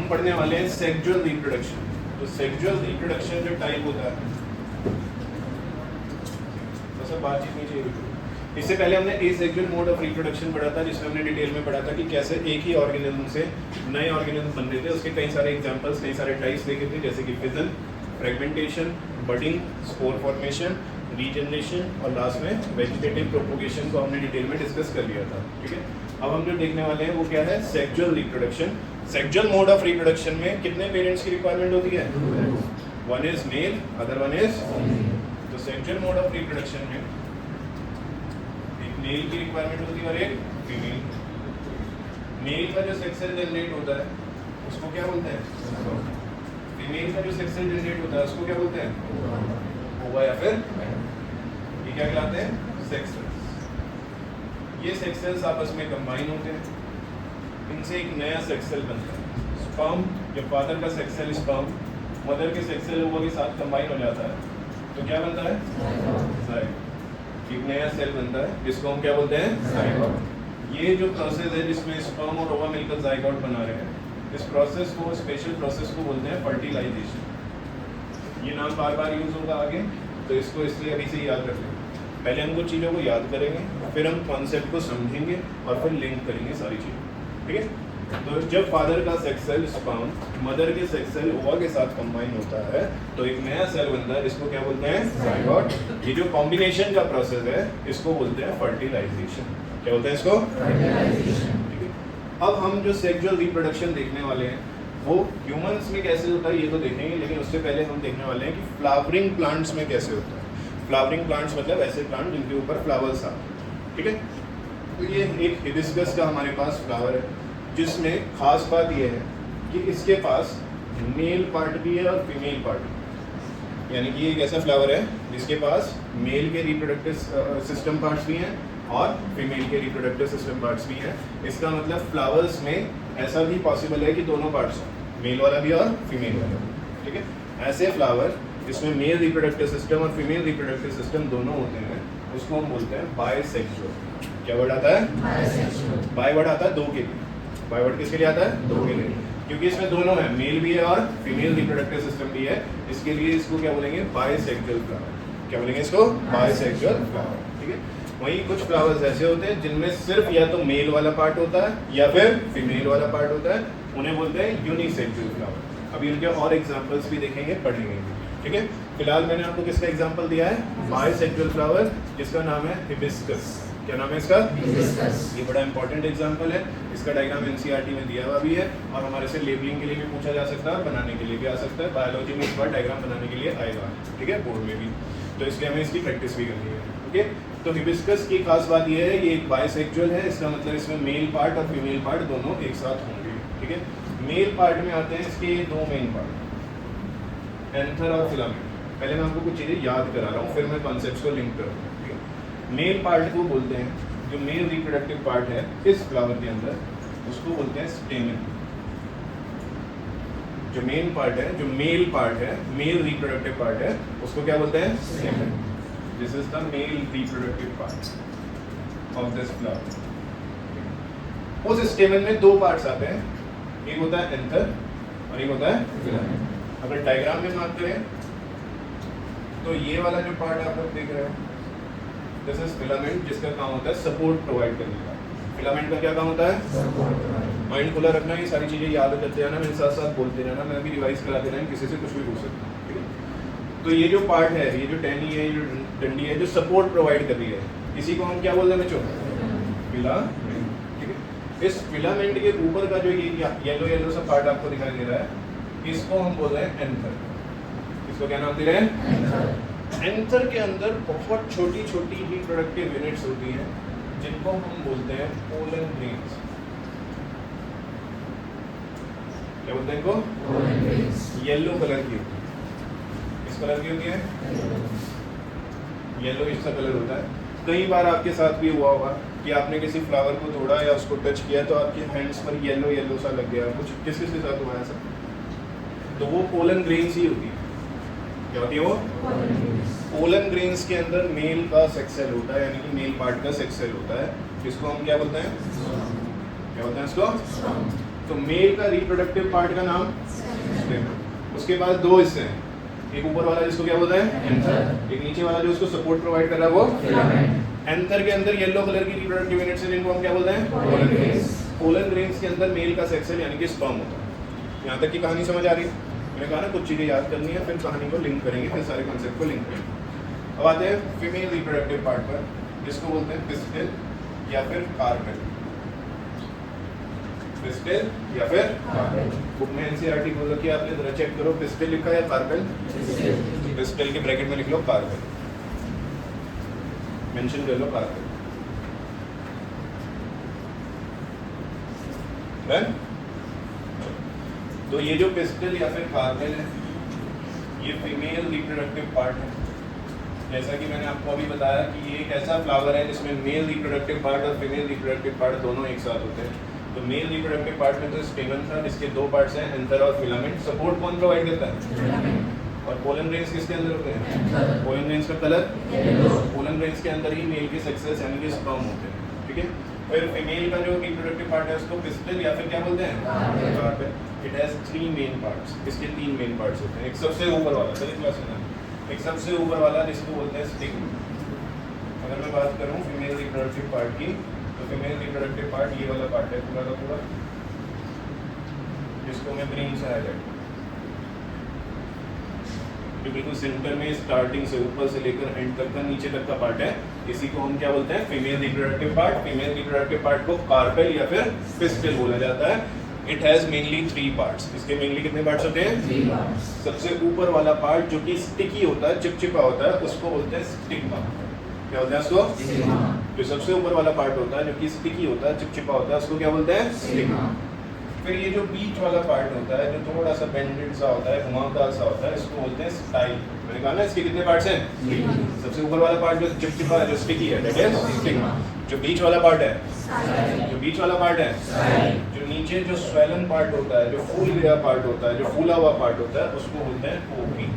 हम पढ़ने वाले हैं सेक्सुअल रिप्रोडक्शन। तो सेक्सुअल रिप्रोडक्शन जो टाइप होता है, तो सब बातचीत नहीं चाहिए। इससे पहले हमने एसेक्सुअल मोड ऑफ रिप्रोडक्शन पढ़ा था, जिसमें हमने डिटेल में पढ़ा था कि कैसे एक ही ऑर्गेनिज्म से नए ऑर्गेनिज्म बन रहे थे। उसके कई सारे एग्जांपल्स, कई सारे टाइप्स देखे थे, जैसे कि fission, fragmentation, budding, spore formation, regeneration और लास्ट में वेजिटेटिव प्रोपोगेशन को हमने डिटेल में डिस्कस कर लिया था। ठीक है, अब हम जो देखने वाले हैं वो क्या है, sexual reproduction. Sexual mode of reproduction में कितने पेरेंट्स की रिक्वायरमेंट होती है? One is male, other one is. तो सेक्सुअल मोड ऑफ रिप्रोडक्शन में एक मेल की रिक्वायरमेंट होती है और एक फीमेल। मेल का जो सेक्सुअल जनरेट होता है उसको क्या बोलते हैं? फीमेल का जो सेक्सुअल जनरेट होता है उसको क्या बोलते हैं? ओवा या फिर ये क्या कहलाते हैं? Sex cells. ये सेक्स सेल्स आपस में कंबाइन होते हैं, इनसे एक नया सेक्स सेल बनता है। स्पर्म, जब फादर का सेक्स सेल स्पर्म मदर के सेक्स सेल ओवा के साथ कंबाइन हो जाता है तो क्या बनता है? जाइगोट। एक नया सेल बनता है जिसको हम क्या बोलते हैं? जाइगोट। ये जो प्रोसेस है जिसमें स्पर्म और ओवा मिलकर जाइगोट बना रहे हैं, इस प्रोसेस को, स्पेशल प्रोसेस को बोलते हैं फर्टिलाइजेशन। ये नाम बार बार यूज होगा आगे, तो इसको इसलिए अभी से याद रख लें। पहले हम कुछ चीज़ों को याद करेंगे, फिर हम कॉन्सेप्ट को समझेंगे और फिर लिंक करेंगे सारी चीज़ें। ठीक है, तो जब फादर का सेक्स सेल स्पर्म मदर के सेक्स सेल ओवा के साथ कंबाइन होता है तो एक नया सेल बनता है, इसको क्या बोलते हैं? जाइगोट। ये जो कॉम्बिनेशन का प्रोसेस है इसको बोलते हैं फर्टिलाइजेशन। क्या बोलते हैं इसको? फर्टिलाइजेशन। ठीक है, अब हम जो सेक्सुअल रिप्रोडक्शन देखने वाले हैं वो ह्यूमंस में कैसे होता है ये तो देखेंगे, लेकिन उससे पहले हम देखने वाले हैं कि फ्लावरिंग प्लांट्स में कैसे होता है। फ्लावरिंग प्लांट्स मतलब ऐसे प्लांट जिनके ऊपर फ्लावर्स आते हैं। ठीक है, तो ये एक हिबिस्कस का हमारे पास फ्लावर है, जिसमें खास बात यह है कि इसके पास मेल पार्ट भी है और फीमेल पार्ट भी। यानी कि ये एक ऐसा फ्लावर है जिसके पास मेल के रिप्रोडक्टिव सिस्टम पार्ट्स भी हैं और फीमेल के रिप्रोडक्टिव सिस्टम पार्ट्स भी हैं। इसका मतलब फ्लावर्स में ऐसा भी पॉसिबल है कि दोनों पार्ट्स हों, मेल वाला भी और फीमेल वाला भी। ठीक है, ऐसे फ्लावर जिसमें मेल रिप्रोडक्टिव सिस्टम और फीमेल रिप्रोडक्टिव सिस्टम दोनों होते हैं उसको हम बोलते हैं बायसेक्सुअल। क्या वर्ड आता है? बायसेक्सुअल। बाय वर्ड आता है दो के लिए। बाय वर्ड किसके लिए आता है? दो के लिए, क्योंकि इसमें दोनों है, मेल भी है और फीमेल रिप्रोडक्टिव सिस्टम भी है। इसके लिए इसको क्या बोलेंगे? Bisexual flower. क्या बोलेंगे इसको? Bisexual flower. ठीक है, वहीं कुछ फ्लावर्स ऐसे होते हैं जिनमें सिर्फ या तो मेल वाला पार्ट होता है या फिर फीमेल वाला पार्ट होता है, उन्हें बोलते हैं यूनिसेक्सुअल फ्लावर। अभी उनके और एग्जांपल्स भी देखेंगे, पढ़ेंगे। ठीक है, फिलहाल मैंने आपको किसका एग्जांपल दिया है? बायसेक्सुअल फ्लावर, जिसका नाम है हिबिस्कस। क्या नाम है इसका? हिबिस्कस। ये बड़ा इंपॉर्टेंट एग्जांपल है, इसका डायग्राम एनसीईआरटी में दिया हुआ भी है और हमारे से लेबलिंग के लिए भी पूछा जा सकता है, बनाने के लिए भी आ सकता है। बायोलॉजी में इस बार डायग्राम बनाने के लिए आएगा। ठीक है, बोर्ड में भी, तो इसलिए हमें इसकी प्रैक्टिस भी करनी है। ओके, तो हिबिस्कस की खास बात यह है, ये एक बायसेक्सुअल है, इसका मतलब इसमें मेल पार्ट और फीमेल पार्ट दोनों एक साथ होंगे। ठीक है, मेल पार्ट में आते हैं इसके दो मेन पार्ट, एंथर और फिलामेंट। पहले मैं आपको कुछ चीज़ें याद करा रहा हूँ, फिर मैं कॉन्सेप्ट्स को लिंक करूँगा। ठीक है, मेल पार्ट को बोलते हैं, जो मेल रिप्रोडक्टिव पार्ट है इस फ्लावर के अंदर, उसको बोलते हैं स्टेमन। जो मेन पार्ट है, जो मेल पार्ट है, मेल रिप्रोडक्टिव पार्ट है, उसको क्या बोलते हैं? स्टेमन। This is the mail reproductive part of this flower. उस स्टेमन में दो पार्ट्स आते हैं, एक होता है एंथर और एक होता है फिलामेंट। अगर डायग्राम में मार्क करें तो ये वाला जो पार्ट आप लोग देख रहे हैं, दिस इज फिलामेंट, जिसका काम होता है सपोर्ट प्रोवाइड करने का। फिलामेंट का क्या काम होता है? माइंड खुला रखना, ये सारी चीज़ें याद करते रहना, मेरे साथ साथ बोलते रहना, मैं भी रिवाइज कराते रहना, किसी से कुछ भी पूछ सकता हूँ। ठीक है, तो ये जो पार्ट है, ये जो टहनी है, ये जो डंडी है, जो सपोर्ट प्रोवाइड कर रही है, इसी को हम क्या बोल रहे हैं बच्चों? फिलामेंट। ठीक है, इस फिलामेंट के ऊपर का जो ये येलो येलो सा पार्ट आपको दिखाई दे रहा है, इसको हम बोल रहे हैं एंथर। इसको क्या नाम दे रहे हैं? एंथर के अंदर बहुत छोटी छोटी रिप्रोडक्टिव यूनिट्स होती हैं जिनको हम बोलते हैं पोलन ग्रेन्स। क्या बोलते हैं इनको? Pollen grains. येलो कलर की होती है। किस कलर की होती है? येलो इसका कलर होता है। कई बार आपके साथ भी हुआ होगा कि आपने किसी फ्लावर को तोड़ा या उसको टच किया तो आपके हैंड्स पर येलो येलो सा लग गया। कुछ किस किस के साथ हुआ ऐसा? तो वो पोलन ग्रेन्स ही होती है। क्या होती है वो? पोलन ग्रेन्स के अंदर मेल का सेक्स सेल होता है, यानी कि मेल पार्ट का सेक्स सेल होता है। इसको हम क्या बोलते हैं? क्या बोलते हैं इसको? तो मेल का रिप्रोडक्टिव पार्ट का नाम स्टेमन। उसके बाद दो हिस्से हैं, एक ऊपर वाला जिसको क्या बोलते हैं एंथर, एक नीचे वाला जो उसको सपोर्ट प्रोवाइड कर रहा है वो फिलामेंट। एंथर के अंदर येलो कलर की रिप्रोडक्टिव यूनिट्स हैं जिनको हम क्या बोलते हैं पोलन ग्रेन्स। पोलन ग्रेन्स के अंदर मेल का सेक्स सेल यानी कि स्पर्म होता है। यहाँ तक की कहानी समझ आ रही है? मैंने कहा ना कुछ चीज़ें याद करनी है, फिर कहानी को लिंक करेंगे, फिर सारे कॉन्सेप्ट को लिंक करेंगे। अब आते हैं फीमेल रिप्रोडक्टिव पार्ट पर, जिसको बोलते हैं पिस्टिल या फिर कार्पेल। पिस्टिल या फिर कार्पेल। बुक में एनसीईआरटी बोल रखी है आपने, जरा चेक करो पिस्टिल लिखा है या कार्पेल। तो पिस्टिल के ब्रैकेट में लिख लो कार्पेल, मेंशन कर लो कार्पेल। डन? तो ये जो पिस्टिल या फिर कार्पेल है ये फीमेल रिप्रोडक्टिव पार्ट है। जैसा कि मैंने आपको अभी बताया कि ये एक ऐसा फ्लावर है जिसमें मेल रिप्रोडक्टिव पार्ट और फीमेल रिप्रोडक्टिव पार्ट दोनों एक साथ होते हैं। तो मेल रिप्रोडक्टिव पार्ट में तो स्टेमन था जिसके दो पार्ट्स हैं, एंथर और फिलामेंट। सपोर्ट कौन प्रोवाइड करता है? और पोलन ग्रेन्स किसके अंदर होते हैं? पोलन ग्रेन्स का कलर पोलन ग्रेन्स के अंदर ही मेल के सेक्सेस यानी कि स्पर्म होते हैं। ठीक है, फिर फीमेल का जो रिप्रोडक्टिव पार्ट है उसको पिस्टिल या फिर क्या बोलते हैं carpel. It has 3 main parts. इसके 3 मेन पार्ट्स होते हैं। एक सबसे ऊपर वाला, चलिए क्लास में, एक सबसे ऊपर वाला जिसको बोलते हैं स्टिग्मा। अगर मैं बात करूं फीमेल रिप्रोडक्टिव पार्ट की, तो फीमेल रिप्रोडक्टिव पार्ट ये वाला पार्ट है पूरा का पूरा, जिसको मैं ग्रीन से हाईलाइट, जो बिल्कुल सेंटर में स्टार्टिंग से ऊपर से लेकर एंड तक का नीचे तक का पार्ट है, इसी को हम क्या बोलते हैं female reproductive part. Female reproductive part को कार्पेल या फिर पिस्टिल बोला जाता है। It has mainly 3 parts. इसके मेनली कितने पार्ट्स होते हैं? 3 पार्ट्स। सबसे ऊपर वाला पार्ट जो कि स्टिकी होता है, चिपचिपा होता है, उसको बोलते हैं स्टिग्मा। क्या बोलते हैं उसको? स्टिग्मा। जो सबसे ऊपर वाला पार्ट होता है जो कि स्टिकी होता है, चिपचिपा होता है, उसको क्या बोलते हैं? स्टिग्मा। फिर ये जो बीच वाला पार्ट होता है जो थोड़ा सा बेंडेड सा होता है, घुमावदार सा होता है, इसको बोलते हैं स्टाइल। मैंने कहा ना इसके कितने पार्ट्स हैं? 3। सबसे ऊपर वाला पार्ट जो चिपचिपा है, जो स्टिकी है, दैट इज स्टिग्मा। जो बीच वाला पार्ट है, जो बीच वाला पार्ट है, जो नीचे जो स्वेलन पार्ट होता है, जो फूल गया पार्ट होता है, जो फूला हुआ पार्ट होता है, उसको बोलते हैं ओवरी।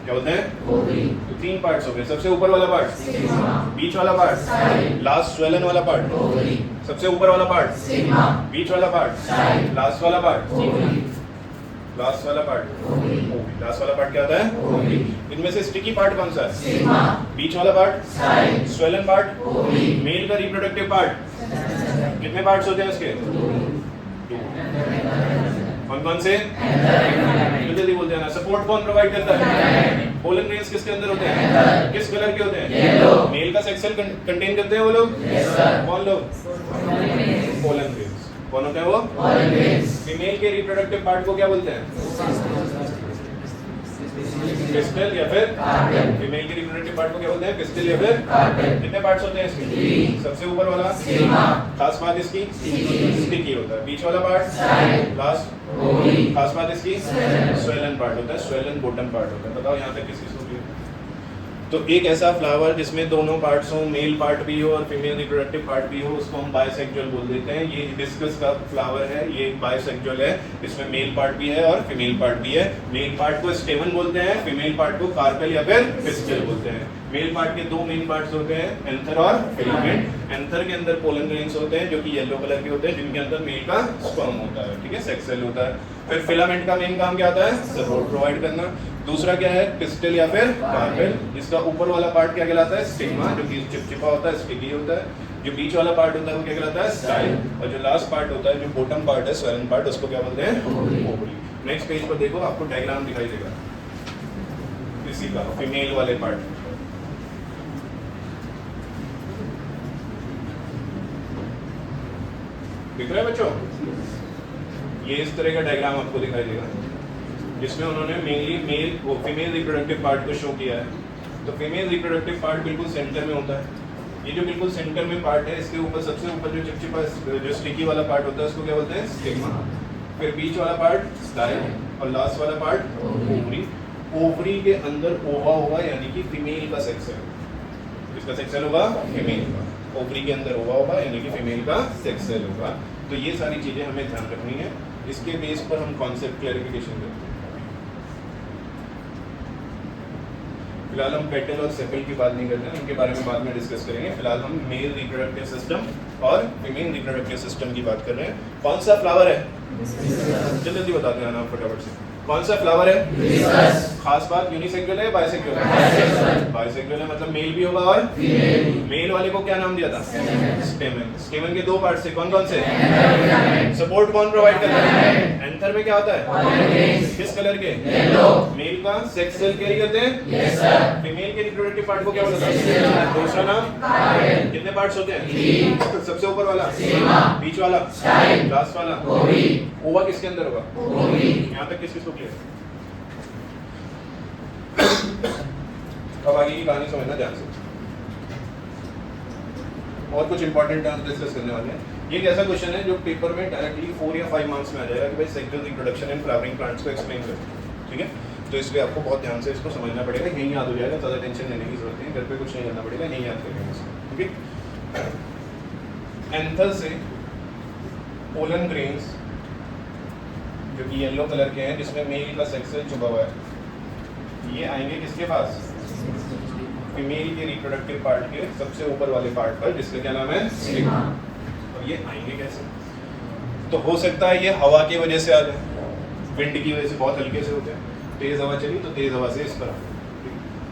क्या बोलते हैं? ओवरी। तो 3 पार्ट्स हो गए। सबसे ऊपर वाला पार्ट, बीच वाला पार्ट, लास्ट स्वेलन वाला पार्ट। ओवरी। सबसे ऊपर वाला पार्ट, बीच वाला पार्ट, लास्ट वाला पार्ट, लास्ट वाला पार्ट, ओवरी। लास्ट वाला पार्ट क्या होता है? ओवरी। इनमें से स्टिकी पार्ट कौन सा है? बीच वाला पार्ट, स्वेलन पार्ट, मेल का रिप्रोडक्टिव पार्ट। कितने पार्ट्स होते हैं उसके? 2। कौन कौन से? जल्दी बोलते हैं ना। सपोर्ट कौन प्रोवाइड करता है? पोलन ग्रेन्स किसके अंदर होते हैं? किस कलर के होते हैं? मेल का सेक्स सेल कंटेन करते हैं वो लोग। कौन लोग? Pollen grains. कौन होते हैं वो? Pollen grains. फीमेल के रिप्रोडक्टिव पार्ट को क्या बोलते हैं? पिस्टिल या फिर कार्पेल। फीमेल के रिप्रोडक्टिव पार्ट को क्या बोलते हैं? पिस्टिल या फिर कार्पेल। कितने पार्ट्स होते हैं इसके? सबसे ऊपर वाला खास बात इसकी स्टिकी होता है। बीच वाला पार्ट लास्ट खास बात इसकी स्वेलन पार्ट होता है, स्वेलन बॉटम पार्ट होता है। बताओ यहाँ तक किस किस को? तो एक ऐसा फ्लावर जिसमें दोनों पार्ट्स हो, मेल पार्ट भी हो और फीमेल रिप्रोडक्टिव पार्ट भी हो, उसको हम बायसेक्सुअल बोल देते हैं। ये हिबिस्कस का फ्लावर है, ये एक बायसेक्सुअल है, इसमें मेल पार्ट भी है और फीमेल पार्ट भी है। मेल पार्ट को स्टेमन बोलते हैं, फीमेल पार्ट को कार्पेल या फिर पिस्टिल बोलते हैं। मेल पार्ट के 2 मेन पार्ट्स होते हैं, एंथर और फिलामेंट। एंथर के अंदर पोलन ग्रेन्स होते हैं जो कि येलो कलर के होते हैं, जिनके अंदर मेल का स्पर्म होता है। ठीक है, सेक्स सेल होता है। फिर फिलामेंट का मेन काम क्या होता है? सपोर्ट प्रोवाइड करना। दूसरा क्या है? पिस्टिल या फिर कार्पेल। इसका ऊपर वाला पार्ट क्या कहलाता है? स्टिग्मा, जो कि चिपचिपा होता है, स्टिकी होता है। जो बीच वाला पार्ट होता है वो क्या कहलाता है? स्टाइल। और जो लास्ट पार्ट होता है, जो बॉटम पार्ट है, स्वेलन पार्ट, उसको क्या बोलते हैं? ओवरी। नेक्स्ट पेज पर देखो, आपको डायग्राम दिखाई देगा इसी का, फीमेल वाले पार्ट। दिख रहा है बच्चों? ये इस तरह का डायग्राम आपको दिखाई देगा, जिसमें उन्होंने मेनली मेल वो फीमेल रिप्रोडक्टिव पार्ट को शो किया है। तो फीमेल रिप्रोडक्टिव पार्ट बिल्कुल सेंटर में होता है। ये जो बिल्कुल सेंटर में पार्ट है, इसके ऊपर सबसे ऊपर जो चिपचिपा जो स्टिकी वाला पार्ट होता है, उसको क्या बोलते हैं? स्टिग्मा। फिर बीच वाला पार्ट स्टाइल और लास्ट वाला पार्ट ओवरी। ओवरी के अंदर ओवा होगा, यानी कि फीमेल का सेक्स है। किसका सेक्स सेल होगा? फीमेल का। ओवरी के अंदर ओवा होगा, यानी कि फीमेल का सेक्स सेल होगा। तो ये सारी चीजें हमें ध्यान रखनी है। इसके बेस पर हम कॉन्सेप्ट क्लैरिफिकेशन करते हैं। फिलहाल हम पेटल और सेपल की बात नहीं करते हैं, उनके बारे में बाद में डिस्कस करेंगे। फिलहाल हम मेल रिप्रोडक्टिव सिस्टम और फीमेल रिप्रोडक्टिव सिस्टम की बात कर रहे हैं। कौन सा फ्लावर है? जल्दी बताते हैं ना फटाफट से। कौन सा फ्लावर है? खास बात यूनिसेक्सुअल है या बाइसेक्सुअल है? बाइसेक्सुअल है, मतलब मेल भी होगा और मेल वाले को क्या नाम दिया था? स्टेमन। स्टेमन के दो पार्ट से कौन कौन से? सपोर्ट कौन प्रोवाइड करता है? एंथर में क्या होता है? किस कलर के? मेल का सेक्स सेल कैरी करते हैं। फीमेल के रिप्रोडक्टिव पार्ट को क्या बोलते हैं? दूसरा नाम? कितने पार्ट्स होते हैं? सबसे ऊपर वाला, बीच वाला, लास्ट वाला, ओवा किसके अंदर होगा? यहाँ तक किस किसको क्लियर? अब आगे की कहानी समझना ध्यान से। और कुछ इंपॉर्टेंट टर्म्स डिस्कस करने वाले हैं। ये एक ऐसा क्वेश्चन है जो पेपर में डायरेक्टली 4 या 5 मार्क्स में आ जाएगा कि भाई sexual reproduction in flowering plants को एक्सप्लेन करें। ठीक है, तो इसलिए आपको बहुत ध्यान से इसको समझना पड़ेगा। यहीं याद हो जाएगा, ज़्यादा टेंशन लेने की जरूरत नहीं, घर पे कुछ नहीं करना पड़ेगा, यहीं याद करेंगे इसको। ठीक है, एंथर से पोलन ग्रेन्स जो कि येलो कलर के हैं जिसमें मेल का सेक्स सेल छुपा हुआ है, ये आएंगे किसके पास? फीमेल के रिप्रोडक्टिव पार्ट के सबसे ऊपर वाले पार्ट पर, जिसका क्या नाम है? स्टिग्मा। और ये आएंगे कैसे? तो हो सकता है ये हवा की वजह से आ जाए, विंड की वजह से, बहुत हल्के से होते हैं, तेज हवा चली तो तेज हवा से इस पर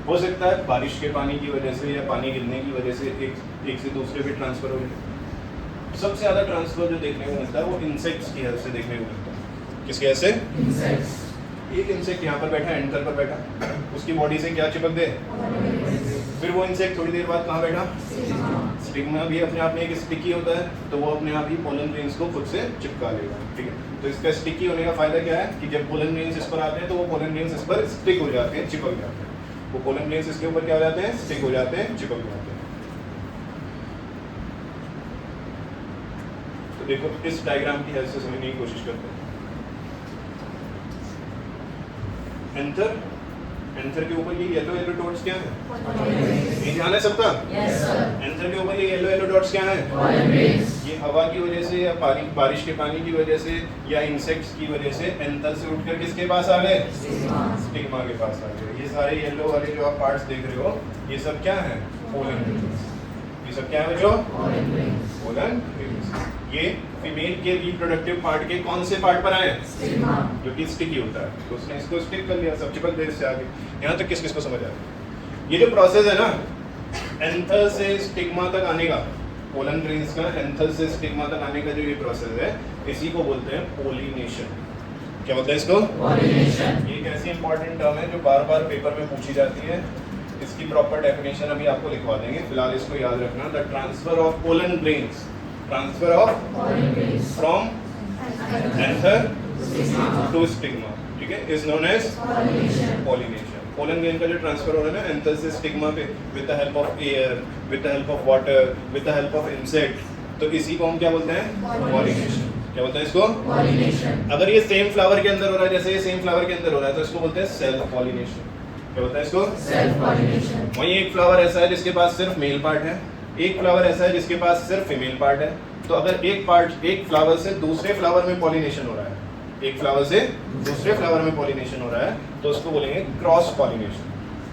हो सकता है बारिश के पानी की वजह से या पानी गिरने की वजह से एक से दूसरे पे ट्रांसफर हो जाए। सबसे ज़्यादा ट्रांसफर जो देखने को मिलता है वो इंसेक्ट्स की हेल्प से देखने को मिलता है। किसकी हेल्प से? इंसेक्ट्स। एक इंसेक्ट यहाँ पर बैठा, एंकर पर बैठा, उसकी बॉडी से क्या चिपक दे? फिर वो इंसेक्ट थोड़ी देर बाद कहाँ बैठा? स्टिग्मा भी अपने आप में एक स्टिकी होता है, तो वो अपने आप ही पोलन ग्रेन्स को खुद से चिपका लेगा। ठीक है, तो इसका स्टिकी होने का फायदा क्या है कि जब पोलन ग्रेन्स इस पर आते हैं तो वो पोलन ग्रेन्स इस पर स्टिक हो जाते हैं, चिपक जाते हैं। वो पोलन ग्रेन्स इसके ऊपर क्या हो जाते हैं? स्टिक हो जाते हैं, चिपक जाते हैं। तो देखो इस डायग्राम की हेल्प से समझने की कोशिश करते हैं। एंथर, एंथर के ऊपर ये येलो येलो डॉट्स क्या हैं? ये ध्यान है सबका? Yes sir. एंथर के ऊपर ये येलो येलो डॉट्स क्या हैं? ये हवा की वजह से या बारिश के पानी की वजह से या इंसेक्ट्स की वजह से एंथर से उठकर किसके पास आ गए? स्टिग्मा के पास आ गए। ये सारे येलो वाले जो आप पार्ट्स देख रहे हो, ये सब क्या है? Pollen grains. ये सब क्या है बच्चों? Pollen grains. ये फीमेल के रिप्रोडक्टिव पार्ट के कौन से पार्ट पर आए? स्टिग्मा, जो कि स्टिकी होता है, तो उसने इसको स्टिक कर लिया, सब चिपक गए इससे आगे। यहाँ तक किस किस को समझ आ रहा है? ये जो प्रोसेस है ना, एंथर से स्टिग्मा तक आने का, पोलन ग्रेन्स का एंथर से स्टिग्मा तक आने का जो ये प्रोसेस है, इसी को बोलते हैं पोलिनेशन। क्या बोलते हैं इसको? पोलिनेशन। ये एक ऐसी इंपॉर्टेंट टर्म है जो बार बार पेपर में पूछी जाती है। इसकी प्रॉपर डेफिनेशन अभी आपको लिखवा देंगे, फिलहाल इसको याद रखना। The transfer of pollen grains, transfer of from anther to stigma, ठीक है, is known as pollination. Pollen grain का जो ट्रांसफर हो रहा है ना एंथर से स्टिग्मा पे, with the help of air, with the help of water, with the help of insect, तो इसी को हम क्या बोलते हैं? पोलिनेशन। क्या बोलते हैं इसको? पोलिनेशन। अगर ये सेम फ्लावर के अंदर हो रहा है, जैसे ये सेम फ्लावर के अंदर हो रहा है, तो इसको बोलते हैं सेल्फ पोलिनेशन। क्या बोलते हैं इसको? Self pollination. वहीं एक फ्लावर ऐसा है जिसके पास सिर्फ मेल पार्ट है, एक फ्लावर ऐसा है जिसके पास सिर्फ फीमेल पार्ट है। तो अगर एक फ्लावर से दूसरे फ्लावर में पॉलिनेशन हो रहा है, एक फ्लावर से दूसरे फ्लावर में पॉलिनेशन हो रहा है, तो उसको बोलेंगे क्रॉस पॉलिनेशन।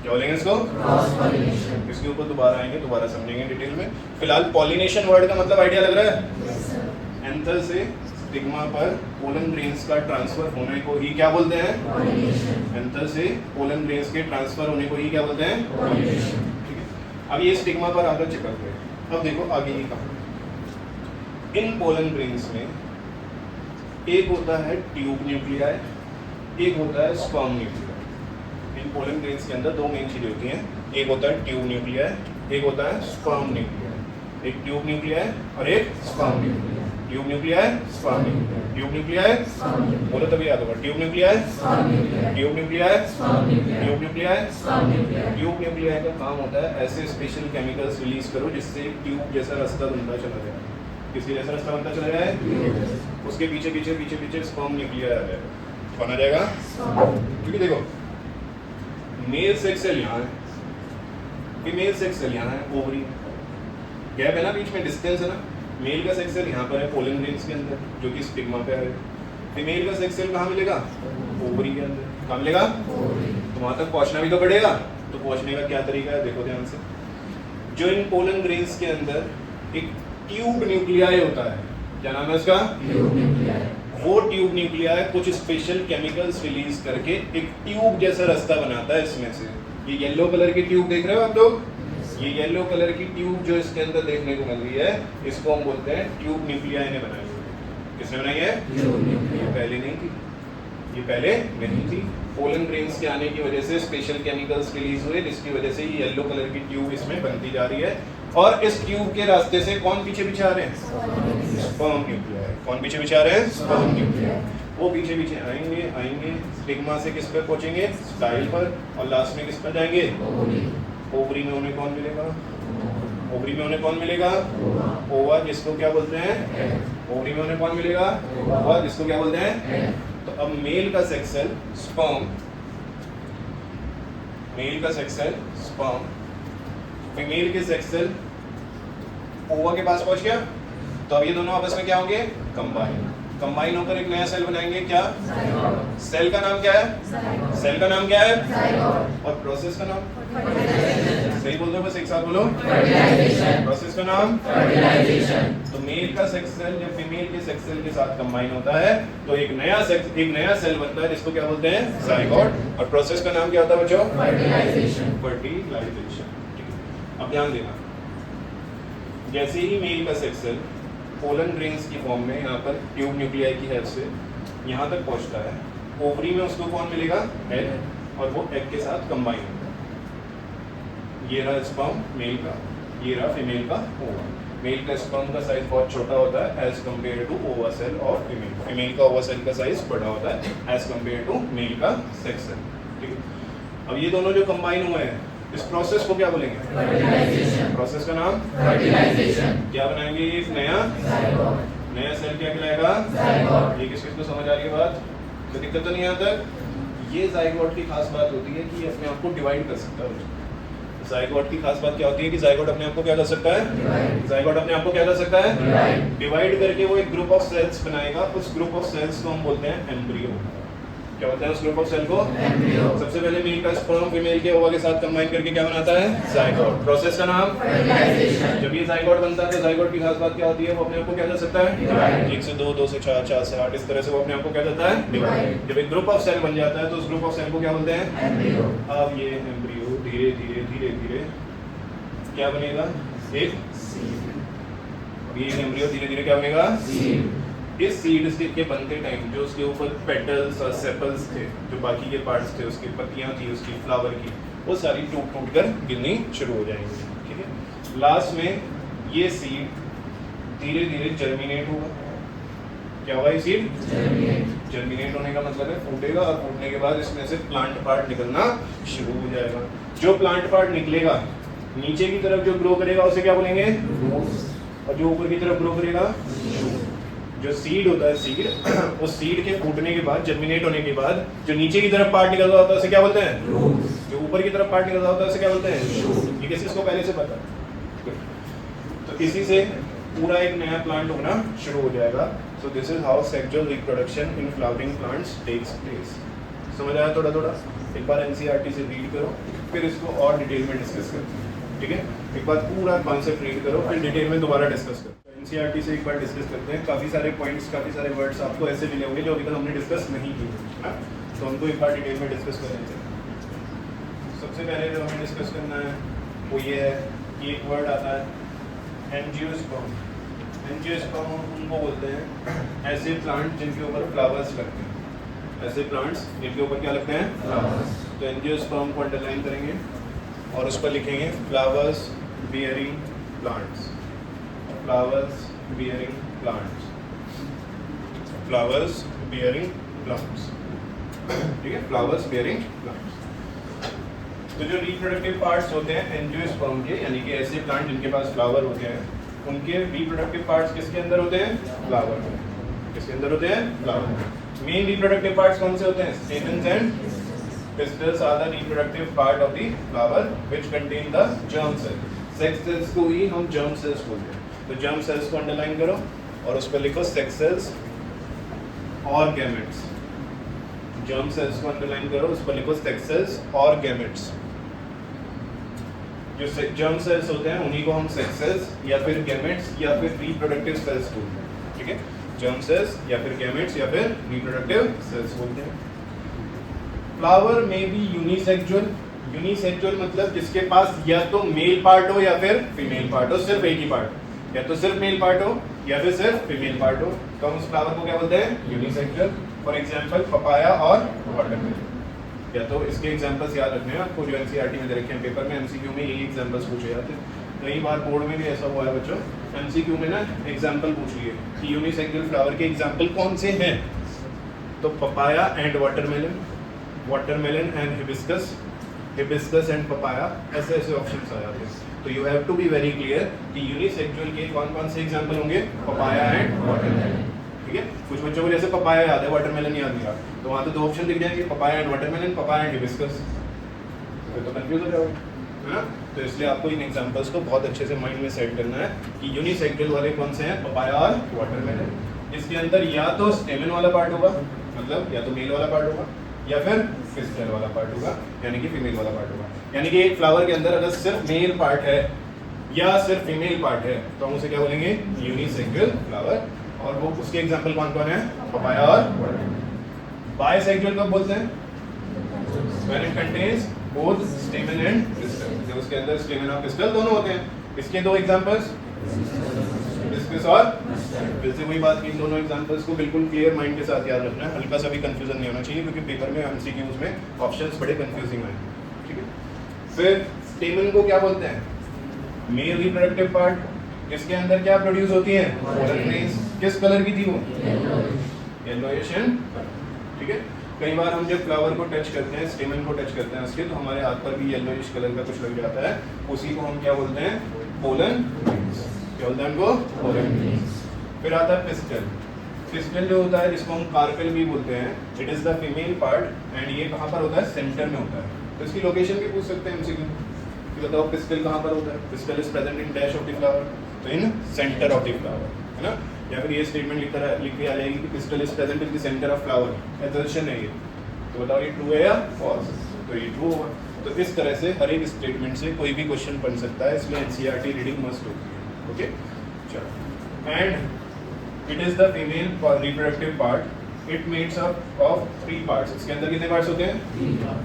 क्या बोलेंगे इसको? Cross pollination. इसके ऊपर दोबारा आएंगे, दोबारा समझेंगे डिटेल में। फिलहाल पॉलिनेशन वर्ड का मतलब आइडिया लग रहा है? Yes sir. एंथर से स्टिग्मा पर पोलन ग्रेन्स का ट्रांसफर होने को ही क्या बोलते हैं? पॉलिनेशन। एंथर से पोलन ग्रेन्स के ट्रांसफर होने को ही क्या बोलते हैं? पॉलिनेशन। ठीक है, अब ये स्टिग्मा पर आकर चिपक गए। अब देखो आगे ये कहा, इन पोलन ग्रेन्स में एक होता है ट्यूब न्यूक्लियाई, एक होता है स्पर्म न्यूक्लियाई। इन पोलन ग्रेन्स के अंदर दो मेन चीजें होती हैं, एक होता है ट्यूब न्यूक्लियाई, एक होता है स्पर्म न्यूक्लियाई। एक ट्यूब न्यूक्लियाई और एक sperm nuclei. Tube nuclei, sperm nuclei. Tube nuclei, बोलो तभी याद होगा। Tube nuclei, tube nuclei, tube nuclei. Tube nuclei का काम होता है ऐसे स्पेशल केमिकल्स रिलीज करो जिससे एक ट्यूब जैसा रास्ता बनता चला जाए। किसके जैसा रास्ता बनता चला जाए? उसके पीछे पीछे पीछे पीछे स्पर्म न्यूक्लियाई आ जाएगा। कौन आ जाएगा? क्योंकि देखो मेल सेक्स सेल यहाँ है, फीमेल सेक्स सेल यहाँ है, ओवरी गैप है ना, बीच में डिस्टेंस है ना। मेल का सेक्स सेल यहाँ पर है पोलन ग्रेन्स के अंदर जो कि स्टिग्मा पे है। फीमेल का सेक्स सेल कहाँ मिलेगा? ओवरी के अंदर। कहाँ मिलेगा? तो वहाँ तक पहुँचना भी तो पड़ेगा। तो पहुँचने का क्या तरीका है देखो ध्यान से। जो इन पोलन ग्रेन्स के अंदर एक ट्यूब न्यूक्लियाई होता है, क्या नाम है उसका? Tube nuclei. वो ट्यूब न्यूक्लियाई कुछ स्पेशल केमिकल्स रिलीज करके एक ट्यूब जैसा रास्ता बनाता है इसमें से। ये येलो कलर की ट्यूब देख रहे हो आप लोग, ये येलो कलर की ट्यूब जो इसके अंदर देखने को मिल रही है, इसको हम बोलते हैं ट्यूब न्यूक्लियाई ने बनाई है। किसने बनाई है? ये पहले नहीं थी, ये पहले नहीं थी। पोलन ग्रेन्स के आने की वजह से स्पेशल केमिकल्स रिलीज हुए, जिसकी वजह से ये येलो कलर की ट्यूब इसमें बनती जा रही है। और इस ट्यूब के रास्ते से कौन पीछे पीछे आ रहे हैं? Sperm nuclei. कौन पीछे पीछे आ रहे हैं? Sperm nuclei. वो पीछे पीछे आएंगे स्टिग्मा से किस पर पहुंचेंगे? स्टाइल पर, और लास्ट में किस पर जाएंगे? ओवरी में उन्हें कौन मिलेगा? ओवरी में उन्हें कौन मिलेगा? ओवा, जिसको क्या बोलते हैं? ओवरी में उन्हें कौन मिलेगा? ओवा, जिसको क्या बोलते हैं? तो अब मेल का सेक्स सेल स्पर्म, मेल का सेक्स सेल स्पर्म, फीमेल के सेक्स सेल ओवा के पास पहुंच गया। तो अब ये दोनों आपस में क्या होंगे? कंबाइन होकर एक नया सेल बनाएंगे। क्या सेल का नाम क्या है? सेल का नाम क्या है? और प्रोसेस का नाम? सही बोल दो, बस एक साथ बोलो। प्रोसेस का नाम? तो मेल का सेक्स सेल जब फीमेल के सेक्स सेल के साथ कंबाइन होता है तो एक नया सेल बनता है, जिसको क्या बोलते हैं? जाइगोट। और प्रोसेस का नाम क्या होता है बच्चों? फर्टिलाइजेशन। अब ध्यान देना, जैसे ही मेल का सेक्स सेल पोलन ग्रेन्स की फॉर्म में यहाँ पर ट्यूब न्यूक्लियाई की हेल्प से यहाँ तक पहुँचता है, ओवरी में उसको कौन मिलेगा? एग, और वो एग के साथ कंबाइन होता है। ये रहा स्पर्म मेल का, ये रहा फीमेल का ओवा। मेल का स्पर्म का साइज बहुत छोटा होता है एज कम्पेयर टू ओवा सेल और फीमेल। फीमेल का ओवा सेल का साइज बड़ा होता है एज कम्पेयर टू मेल का सेक्स सेल। ठीक है, अब ये दोनों जो कंबाइन हुए हैं, इस प्रोसेस को क्या बोलेंगे? फर्टिलाइजेशन। प्रोसेस का नाम? फर्टिलाइजेशन। क्या बनाएंगे? एक नया सेल क्या कहलाएगा? जाइगोट। ये किस को समझ आ रही है बात? तो दिक्कत तो नहीं यहाँ तक। ये जाइगोट की खास बात होती है कि ये अपने आप को डिवाइड कर सकता है। जाइगोट की खास बात क्या होती है कि जाइगोट अपने आप को क्या कर सकता है? जाइगोट अपने आप को क्या कर सकता है? डिवाइड करके वो एक ग्रुप ऑफ सेल्स बनाएगा। उस ग्रुप ऑफ सेल्स को हम बोलते हैं एम्ब्रियो। क्या होता है उस ग्रुप ऑफ सेल को? एम्ब्रियो। सबसे पहले मेल का स्पर्म फीमेल के ओवा के साथ कंबाइन करके क्या बनाता है? जाइगोट। प्रोसेस का नाम? फर्टिलाइजेशन। जब ये जाइगोट बनता है तो जाइगोट की खास बात क्या होती है? वो अपने आप को क्या कर सकता है? 1 से 2, 2 से 4, 4 से 8, इस तरह से वो अपने आप को क्या करता है? डिवाइड। जब एक ग्रुप ऑफ सेल बन जाता है तो उस ग्रुप ऑफ सेल को क्या बोलते हैं? एम्ब्रियो। अब ये एम्ब्रियो धीरे धीरे क्या बनेगा? एक सीड। ये एम्ब्रियो धीरे धीरे क्या बनेगा? सीड। इस सीड के बनते टाइम जो उसके ऊपर पेटल्स और सेपल्स थे, जो बाकी के पार्ट्स थे, उसकी पत्तियां थी, उसकी फ्लावर की, वो सारी टूट कर गिरनी शुरू हो जाएंगी। ठीक है, लास्ट में ये सीड धीरे धीरे जर्मिनेट होगा। क्या होगा? ये सीड जर्मिनेट होने का मतलब है फूटेगा, और फूटने के बाद इसमें से प्लांट पार्ट निकलना शुरू हो जाएगा। जो प्लांट पार्ट निकलेगा नीचे की तरफ जो ग्रो करेगा उसे क्या बोलेंगे? और जो ऊपर की तरफ ग्रो करेगा, जो सीड होता है सीड, उस सीड के फूटने के बाद, जर्मिनेट होने के बाद जो नीचे की तरफ पार्ट निकल रहा होता है उसे क्या बोलते हैं? जो ऊपर की तरफ पार्ट निकल रहा होता है उसे क्या बोलते हैं? ये किसी को पहले से पता है। तो इसी से पूरा एक नया प्लांट होना शुरू हो जाएगा। So this is how sexual reproduction in flowering plants takes place. समझ आया? थोड़ा एक बार एनसीईआरटी से रीड करो, फिर इसको और डिटेल में डिस्कस करते हैं। ठीक है, एक बार पूरा कॉन्सेप्ट रीड करो, फिर डिटेल में दोबारा डिस्कस करो। एनसीईआरटी से एक बार डिस्कस करते हैं। काफ़ी सारे पॉइंट्स, काफ़ी सारे वर्ड्स आपको ऐसे मिले होंगे जो अभी तक हमने डिस्कस नहीं किए, तो उनको एक बार डिटेल में डिस्कस कर लेते हैं। सबसे पहले जो हमें डिस्कस करना है वो ये है कि एक वर्ड आता है एंजियोस्पर्म। एंजियोस्पर्म उनको बोलते हैं ऐसे प्लांट जिनके ऊपर फ्लावर्स लगते हैं। ऐसे प्लांट्स जिनके ऊपर क्या लगते हैं? फ्लावर्स। तो एंजियोस्पर्म को अंडरलाइन करेंगे और उस पर लिखेंगे flowers bearing plants. Flowers bearing plants, flowers bearing plants. ठीक है, फ्लावर्स बियरिंग प्लांट्स। तो जो रिप्रोडक्टिव पार्ट्स होते हैं एंजियोस्पर्म के, यानी कि ऐसे प्लांट जिनके पास फ्लावर होते हैं, उनके रिप्रोडक्टिव पार्ट्स किसके अंदर होते हैं? फ्लावर। किसके अंदर होते हैं? फ्लावर। मेन रिप्रोडक्टिव पार्ट्स कौन से होते हैं? Stamens and pistils are the reproductive part of the flower which contain the germ cell. Sex cells को ही हम जर्म सेल्स बोलते हैं। तो जर्म सेल्स को अंडरलाइन करो और उस पर लिखो सेक्स सेल्स और गैमेट्स। जर्म सेल्स को अंडरलाइन करो, उस पर लिखो सेक्स सेल्स और गैमेट्स। जो जर्म सेल्स होते हैं उन्हीं को हम सेक्स सेल्स या फिर गैमेट्स या फिर रिप्रोडक्टिव सेल्स बोलते हैं। ठीक है, जर्म सेल्स या फिर गैमेट्स या फिर रिप्रोडक्टिव सेल्स बोलते हैं। फ्लावर में भी यूनिसेक्सुअल, यूनिसेक्सुअल मतलब जिसके पास या तो मेल पार्ट हो या फिर फीमेल पार्ट हो, सिर्फ एक ही पार्ट, या तो सिर्फ मेल पार्ट हो या फिर सिर्फ फीमेल पार्ट हो, तो हम उस फ्लावर को क्या बोलते हैं? यूनिसेक्सुअल। फॉर एग्जांपल पपाया और वाटरमेलन। या तो इसके एग्जांपल्स याद रखने हैं आपको, जो एनसीईआरटी में दे रखे हैं पेपर में, एमसीक्यू में यही एग्जांपल्स पूछे जाते हैं। कई बार बोर्ड में भी ऐसा हुआ है बच्चों, एमसीक्यू में ना एग्जांपल पूछ लिए कि यूनिसेक्सुअल फ्लावर के एग्जांपल कौन से हैं, तो papaya and watermelon, watermelon and hibiscus, hibiscus and papaya, ऐसे ऐसे ऑप्शंस आ जाते हैं। तो you have to be very clear कि यूनिसेक्सुअल के कौन कौन से एग्जांपल होंगे, पपाया एंड वाटरमेलन। ठीक है, कुछ बच्चों को जैसे पपाया याद है, वाटरमेलन याद नहीं रहा, तो वहाँ तो दो ऑप्शन दिख जाएंगे, papaya and watermelon, papaya and hibiscus, तो कंफ्यूज हो जाओगे, है ना। तो इसलिए आपको इन एग्जांपल्स को बहुत अच्छे से माइंड में सेट करना है कि यूनिसेक्सुअल वाले कौन से हैं, पपाया और वाटरमेलन, जिसके अंदर या तो स्टेमन वाला पार्ट होगा, मतलब या तो मेल वाला पार्ट होगा, या फिर पिस्टल वाला पार्ट होगा, यानी कि फीमेल वाला पार्ट होगा। यानी कि एक फ्लावर के अंदर अगर सिर्फ मेल पार्ट है या सिर्फ फीमेल पार्ट है तो हम उसे क्या बोलेंगे, यूनिसेक्सुअल फ्लावर। और वो उसके एग्जांपल कौन कौन है, पपाया और बायसेक्सुअल कब बोलते हैं, when it contains both stamen and pistil, जब उसके अंदर स्टेमन और पिस्टल दोनों होते हैं। इसके दो एग्जांपल्स हिबिस्कस और, फिर से वही बात की, इन दोनों एग्जांपल्स को बिल्कुल क्लियर माइंड के साथ याद रखना है, हल्का सा भी कंफ्यूजन नहीं होना चाहिए, क्योंकि पेपर में एमसीक्यूज में ऑप्शंस बड़े कंफ्यूजिंग हैं। ठीक है, फिर स्टेमन को क्या बोलते हैं, मेल रिप्रोडक्टिव पार्ट, इसके अंदर क्या प्रोड्यूस होती है, पोलन ग्रेन्स। किस कलर की थी वो, येलोइश एंड, ठीक है। कई बार हम जब फ्लावर को टच करते हैं, स्टेमन को टच करते हैं उसके, तो हमारे हाथ पर भी येलोइश कलर का कुछ लग जाता है, उसी को हम क्या बोलते हैं, पोलन ग्रेन्स। क्या बोलते हैं उनको, पोलन ग्रेन्स। फिर आता है पिस्टल। पिस्टल जो होता है, जिसको हम कार्पेल भी बोलते हैं, it is the female part, and ये कहाँ पर होता है, सेंटर में होता है। तो इसकी लोकेशन भी पूछ सकते हैं एमसीक्यू कि बताओ पिस्टल कहाँ पर होता है, pistil is present in dash of the flower, तो इन सेंटर ऑफ द फ्लावर, है ना। या फिर ये स्टेटमेंट लिख के आ जाएगी कि pistil is present in the centre of flower, assertion है ये, तो बताओ ये ट्रू है या फॉल्स, तो ये ट्रू होगा। तो इस तरह से हर एक स्टेटमेंट से कोई भी क्वेश्चन बन सकता है, इसलिए एनसीईआरटी रीडिंग मस्ट होती है। ओके, चलो। And it is the female reproductive part, it makes up of 3 parts. इसके अंदर कितने पार्ट्स होते हैं,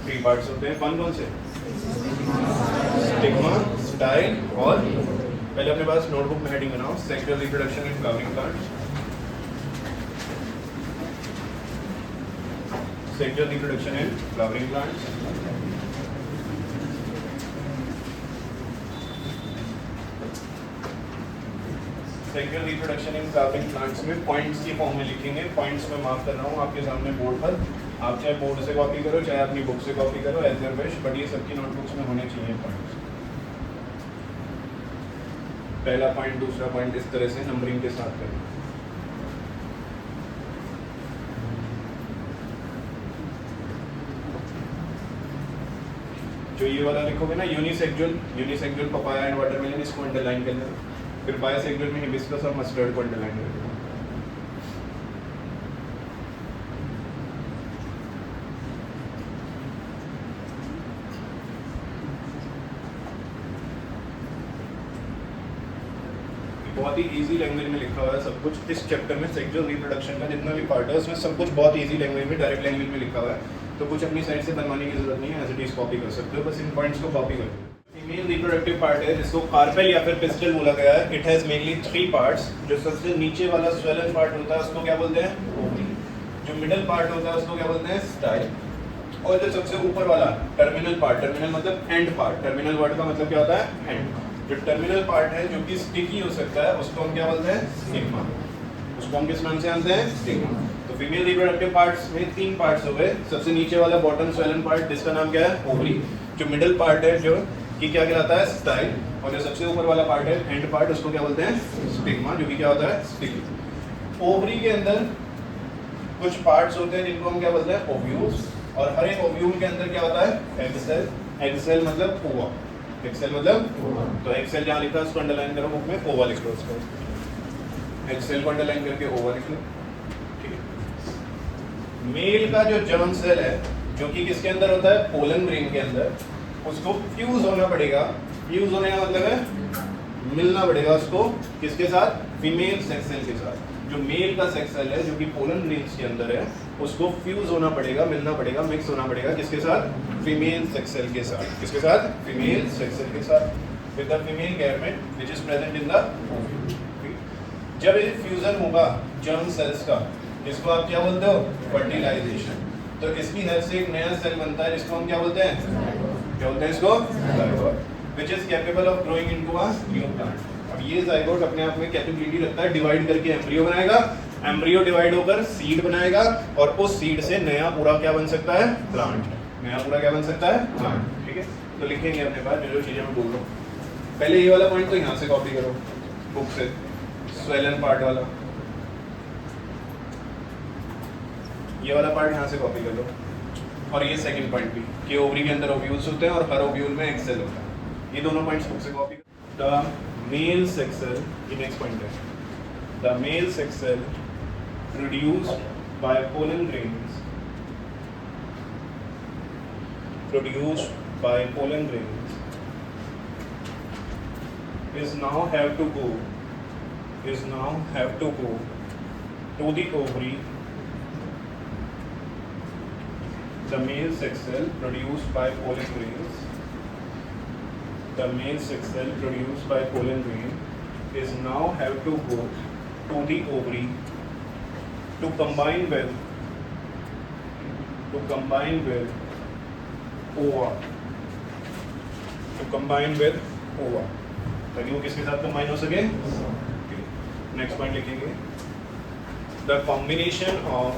3 पार्ट्स होते हैं। कौन कौन से, स्टिग्मा, स्टाइल और, पहले अपने पास नोटबुक में हेडिंग बनाओ, sexual reproduction in flowering plants, sexual reproduction in flowering plants. Sexual reproduction in flowering plants में पॉइंट्स की फॉर्म में लिखेंगे, पॉइंट्स में मार्क कर रहा हूँ आपके सामने बोर्ड पर, आप चाहे बोर्ड से कॉपी करो चाहे अपनी बुक से कॉपी करो, एज योर विश, बट ये सबकी नोटबुक्स में होने चाहिए पॉइंट्स। पहला पॉइंट, दूसरा पॉइंट, इस तरह से नंबरिंग के साथ करें। जो ये वाला लिखोगे ना, unisexual, unisexual papaya and watermelon, इसको अंडरलाइन कर लेना। फिर बायसेक्सुअल में हिबिस्कस और मस्टर्ड को अंडरलाइन कर लेना। बहुत ही इजी लैंग्वेज में लिखा हुआ है सब कुछ। इस चैप्टर में सेक्सुअल रिप्रोडक्शन का जितना भी पार्ट है उसमें सब कुछ बहुत इजी लैंग्वेज में, डायरेक्ट लैंग्वेज में लिखा हुआ है, तो कुछ अपनी साइड से बनवाने की जरूरत नहीं है, एज इट इज कॉपी कर सकते हो, बस इन पॉइंट्स को कॉपी कर दो। फीमेल रिप्रोडक्टिव पार्ट है जिसको कार्पेल या फिर पिस्टल बोला गया है। It has mainly 3 parts. जो सबसे नीचे वाला स्वेलन पार्ट होता है उसको क्या बोलते हैं, ओवरी। जो मिडल पार्ट होता है उसको क्या बोलते हैं, स्टाइल। और जो सबसे ऊपर वाला टर्मिनल पार्ट, टर्मिनल मतलब एंड पार्ट, टर्मिनल वर्ड का मतलब क्या होता है, एंड। जो टर्मिनल पार्ट है जो कि स्टिकी हो सकता है उसको हम क्या बोलते हैं, स्टिग्मा। उसको हम किस नाम से जानते हैं, स्टिग्मा। तो फीमेल रिप्रोडक्टिव पार्ट्स में 3 पार्ट्स हो गए। सबसे नीचे वाला बॉटम स्वेलन पार्ट जिसका नाम क्या है, ओवरी। जो मिडल पार्ट है जो कि क्या कहलाता है, स्टाइल। और जो सबसे ऊपर वाला पार्ट है, एंड पार्ट, उसको क्या बोलते हैं, स्टिग्मा, जो कि क्या होता है, स्टिकी। ओवरी के अंदर कुछ पार्ट्स होते हैं जिनको हम क्या बोलते हैं, ओव्यूल्स। और हर एक ओव्यूल के अंदर क्या होता है, एग सेल। एग सेल मतलब ओवा, एग सेल मतलब, तो एग सेल जहाँ लिखा है उसको अंडरलाइन करो बुक में, ओवा लिख लो उसको। एग सेल को अंडरलाइन करके ओवा लिख लो, ठीक है। मेल का जो जर्म सेल है जो कि किसके अंदर होता है, पोलन ग्रेन के अंदर, उसको फ्यूज होना पड़ेगा। फ्यूज होने का मतलब है मिलना पड़ेगा उसको किसके साथ, फीमेल सेक्स सेल के साथ। जो मेल का सेक्स सेल है जो कि पोलन ग्रेन्स के अंदर है उसको फ्यूज होना पड़ेगा, मिलना पड़ेगा, मिक्स होना पड़ेगा किसके साथ? फीमेल सेक्स सेल के साथ। किसके साथ? फीमेल सेक्स सेल के साथ, with the female gamete which is present in the. जब ये फ्यूजन होगा जर्म सेल्स का, जिसको आप क्या बोलते हो? फर्टिलाइजेशन। तो इसकी हेल्प से एक नया सेल बनता है जिसको हम क्या बोलते हैं? क्या बोलते हैं इसको? Zygote, which is capable of growing into a new plant. अब ये जाइगोट अपने आप में कैपेबिलिटी रखता है डिवाइड करके एम्ब्रियो बनाएगा, एम्ब्रियो डिवाइड होकर सीड बनाएगा और उस सीड से नया पूरा क्या बन सकता है? प्लांट। नया पूरा क्या बन सकता है? प्लांट। ठीक है, तो लिखेंगे अपने पास जो चीजें मैं बोल रहा हूँ। पहले ये वाला पॉइंट तो यहाँ से कॉपी करो बुक से, स्वेलन पार्ट वाला, ये वाला पार्ट यहाँ से कॉपी कर लो, और ये सेकंड पॉइंट भी कि ओवरी के अंदर ओव्यूल्स होते हैं और हर ओव्यूल में एक सेल होता है। ये दोनों पॉइंट्स बुक से कॉपी करो। द मेल सेक्स सेल, ये नेक्स्ट पॉइंट है, the male sex cell produced by pollen grains, produced by pollen grains is now have to go to the ovary. The male sex cell produced by pollen grains, the male sex cell produced by pollen grain is now have to go to the ovary to combine with ova, ताकि वो किसके साथ combine हो सके? Next point लिखेंगे, the combination of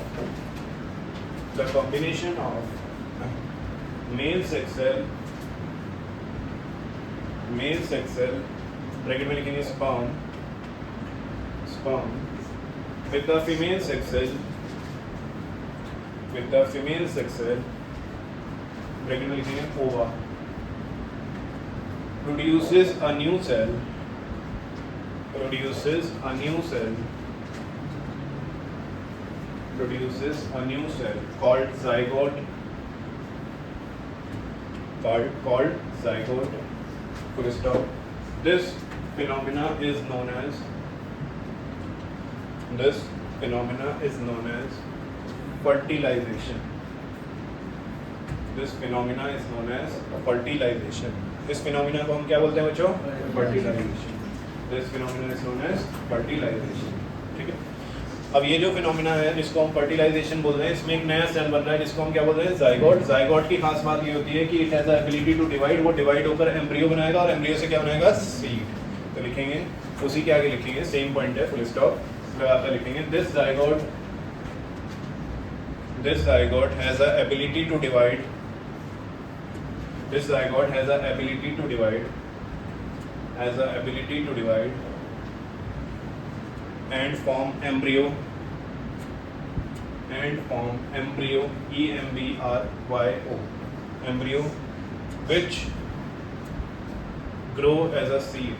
male sex cell bracket में लिखेंगे sperm with the female sex cell bracket में लिखेंगे ova produces a new cell called zygote, full stop. This phenomena is known as fertilization. This phenomena is known as fertilization. इस phenomena को हम क्या बोलते हैं बच्चों? Fertilization. This phenomena is known as fertilization. ठीक है, अब ये जो फिनोमिना है जिसको हम फर्टिलाइजेशन बोल रहे हैं, इसमें एक नया सेल बन रहा है जिसको हम क्या बोल रहे हैं? जाइगोट। जाइगोट की खास बात ये होती है कि it has the ability to divide, वो डिवाइड होकर एम्ब्रियो बनाएगा और एम्ब्रियो से क्या बनाएगा? सीड। तो लिखेंगे उसी के आगे लिखेंगे, सेम पॉइंट है, फुल स्टॉप लगाकर लिखेंगे, this zygote has the ability to divide, and form embryo, embryo, embryo which grow as a seed,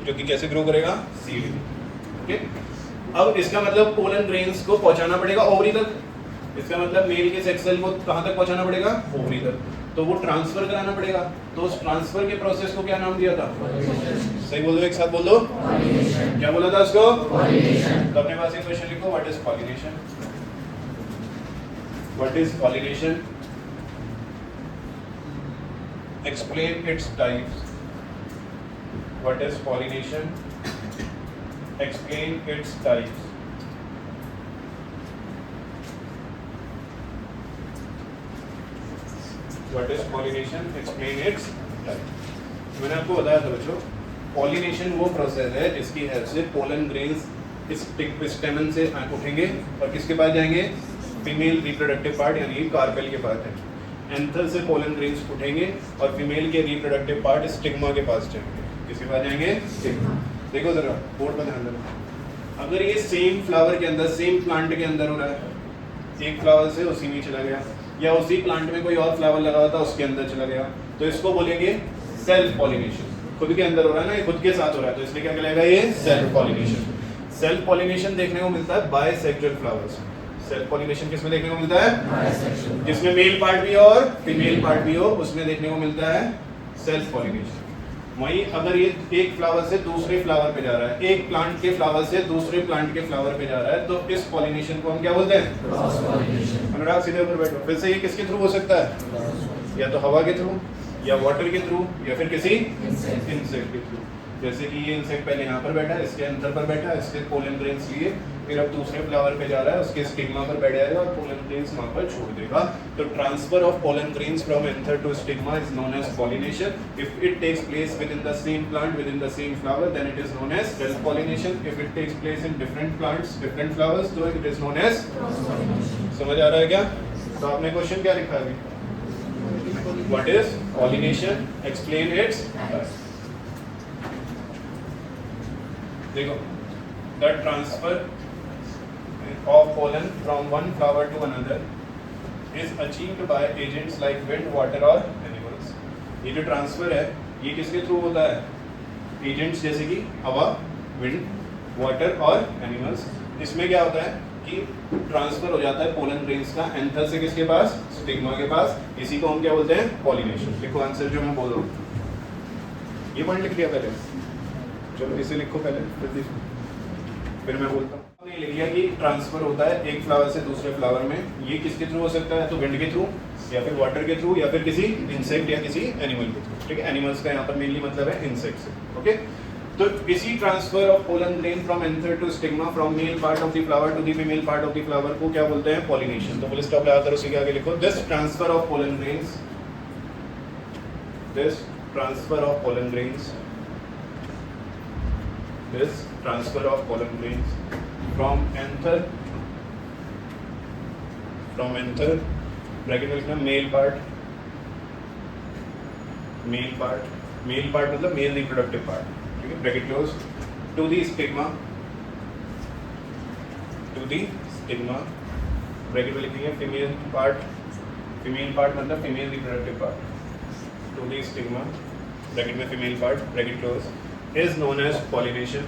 जो कि कैसे ग्रो करेगा? सीड। ओके, अब इसका मतलब पोलन ग्रेन्स को पहुंचाना पड़ेगा ओवरी तक। इसका मतलब मेल के सेक्स सेल को कहां तक पहुंचाना पड़ेगा? ओवरी तक। तो वो ट्रांसफर कराना पड़ेगा, तो उस ट्रांसफर के प्रोसेस को क्या नाम दिया था? सही बोल दो, एक साथ बोल दो, क्या बोला था उसको? तो अपने पास एक क्वेश्चन लिखो, what is pollination? Explain its types. What is pollination? Explain its types. What is pollination? Explain its type. मैंने आपको बताया था बच्चों, पॉलिनेशन वो प्रोसेस है जिसकी हेल्प से पोलन ग्रेन्स स्टेमन से उठेंगे और किसके पास जाएंगे? फीमेल रिप्रोडक्टिव पार्ट यानी कार्पेल के पास है। एंथर से पोलन ग्रेन्स उठेंगे और फीमेल के रिप्रोडक्टिव पार्ट स्टिग्मा के पास जाएंगे। किसके पास जाएंगे? स्टिग्मा। देखो जरा बोर्ड पर ध्यान देना, अगर ये सेम फ्लावर के अंदर, सेम प्लांट के अंदर हो रहा है, एक फ्लावर से उसी में चला गया, या उसी प्लांट में कोई और फ्लावर लगा हुआ था उसके अंदर चला गया, तो इसको बोलेंगे सेल्फ पॉलिनेशन। खुद के अंदर हो रहा है ना, ये खुद के साथ हो रहा है, तो इसलिए क्या कहलाएगा? ये सेल्फ पॉलिनेशन। सेल्फ पॉलिनेशन देखने को मिलता है बायसेक्सुअल फ्लावर्स। सेल्फ पॉलिनेशन किसमें देखने को मिलता है? जिसमें मेल पार्ट भी हो और फीमेल पार्ट भी हो, उसमें देखने को मिलता है सेल्फ पॉलिनेशन। वहीं अगर ये एक फ्लावर से दूसरे फ्लावर पे जा रहा है, एक प्लांट के फ्लावर से दूसरे प्लांट के फ्लावर पे जा रहा है, तो इस पॉलिनेशन को हम क्या बोलते हैं? Cross pollination. अनुराग सीधे ऊपर बैठो। फिर से ये किसके थ्रू हो सकता है? या तो हवा के थ्रू, या वाटर के थ्रू, या फिर किसी इंसेक्ट के थ्रू। जैसे कि ये इंसेक्ट पहले यहाँ पर बैठा है, इसके अंदर पर बैठा है, इसके पोलन ग्रेन्स लिए, फिर अब दूसरे फ्लावर पे जा रहा है, उसके स्टिग्मा पर बैठ जाएगा और पोलन ग्रेन्स वहाँ पर छोड़ देगा। तो transfer of pollen grains from anther to stigma is known as pollination. If it takes place within the same plant within the same flower then it is known as self pollination. If it takes place in different plants different flowers तो it is known as cross pollination. समझ आ रहा है क्या? तो आपने question क्या लिखा है? What is pollination? Explain it's. देखो, the transfer of pollen from one flower to another is achieved by agents like wind, water और animals। ये जो ट्रांसफर है ये किसके थ्रू होता है? एजेंट्स जैसे कि हवा, विंड, वाटर और एनिमल्स। इसमें क्या होता है कि ट्रांसफर हो जाता है पोलन ग्रेन्स का एंथर से किसके पास? स्टिग्मा के पास। इसी को हम क्या बोलते हैं? पॉलिनेशन। लिखो आंसर जो मैं बोल रहा हूँ। ये पॉइंट लिख लिया पहले? चलो इसे लिखो पहले, फिर मैं बोलता हूँ। आपने लिख लिया कि ट्रांसफर होता है एक फ्लावर से दूसरे फ्लावर में। ये किसके थ्रू हो सकता है? तो विंड के थ्रू, या फिर वाटर के थ्रू, या फिर किसी इंसेक्ट या किसी एनिमल के थ्रू। ठीक है, एनिमल्स का यहाँ पर मेनली मतलब है इंसेक्ट से। ओके, तो इसी transfer of pollen grain from anther to stigma from male part of the flower to the female part of the flower को क्या बोलते हैं? पॉलिनेशन। तो फुल स्टॉप लगाकर उसी के आगे लिखो this transfer of pollen grains, this transfer of pollen grains, this transfer of pollen grains from anther bracket में लिखना मेल पार्ट मतलब मेल रिप्रोडक्टिव पार्ट, ठीक है, bracket close, to the stigma bracket में लिखेंगे फीमेल पार्ट मतलब female reproductive part, to the stigma bracket में female part bracket close is known as pollination,